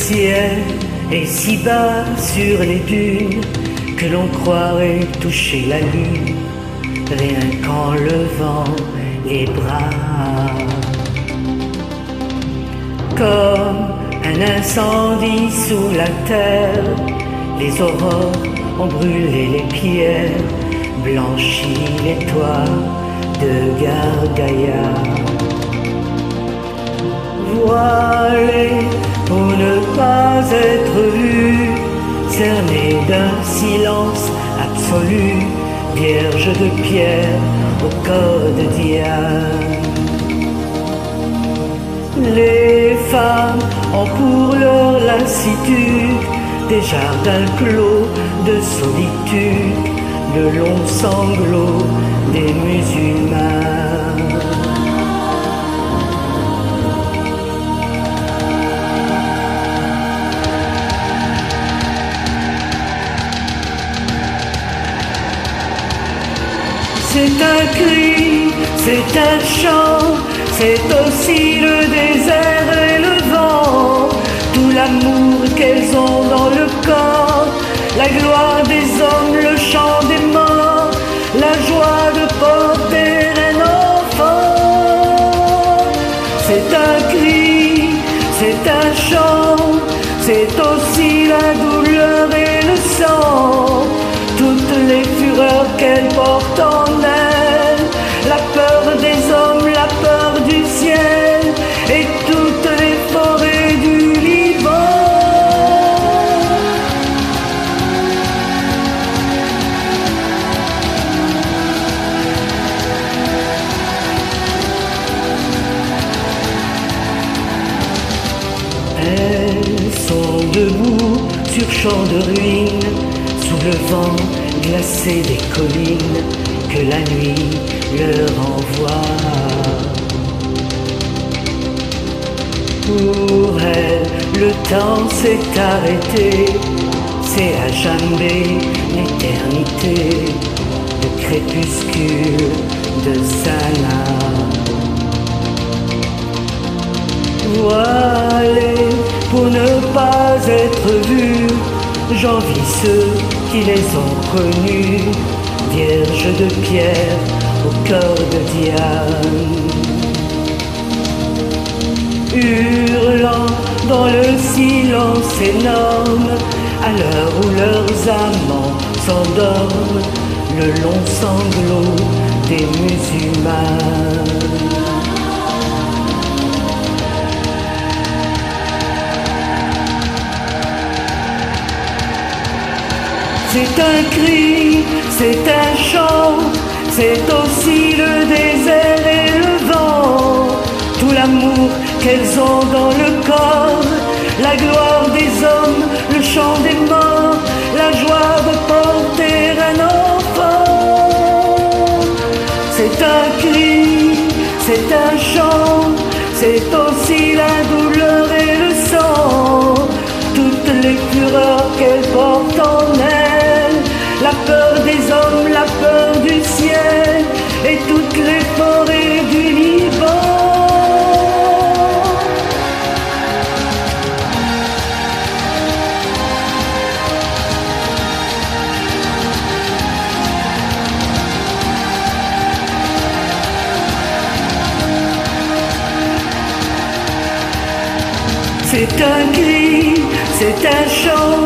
ciel est si bas sur les dunes que l'on croirait toucher la lune, rien qu'en levant les bras. Comme un incendie sous la terre, les aurores ont brûlé les pierres, blanchi les toits de Gargaïa. Voilés pour ne pas être vus, cernés d'un silence absolu, vierge de pierre au code diane. Les femmes ont pour leur lassitude des jardins clos de solitude, le long sanglot des musulmans. C'est un cri, c'est un chant, c'est aussi le désert et le vent, tout l'amour qu'elles ont dans le corps, la gloire des hommes, le chant des morts, la joie de porter un enfant. C'est un cri, c'est un chant, c'est aussi la douleur et le sang, toutes les fureurs qu'elle porte en elle, la peur des hommes, la peur du ciel et toutes les forêts du Liban. Elles sont debout sur champs de ruines, sous le vent glacé des collines que la nuit leur envoie. Pour elles, le temps s'est arrêté, c'est à jamais l'éternité, le crépuscule de Sanaa. Voilés pour ne pas être vus, j'envie ceux qui les ont connus, vierges de pierre au cœur de diane. Hurlant dans le silence énorme, à l'heure où leurs amants s'endorment, le long sanglot des musulmans. C'est un cri, c'est un chant, c'est aussi le désert et le vent, tout l'amour qu'elles ont dans le corps, la gloire des hommes, le chant des morts, la joie de porter un enfant. C'est un cri, c'est un chant, c'est aussi la douleur et le sang, toutes les fureurs qu'elles portent en elles, la peur des hommes, la peur du ciel et toutes les forêts du Liban. C'est un cri, c'est un chant,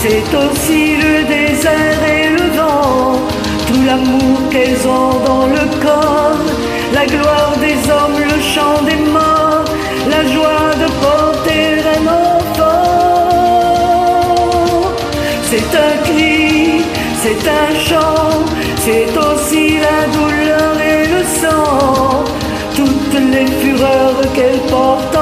c'est aussi le désert et le vent, tout l'amour qu'elles ont dans le corps, la gloire des hommes, le chant des morts, la joie de porter un enfant. C'est un cri, c'est un chant, c'est aussi la douleur et le sang, toutes les fureurs qu'elles portent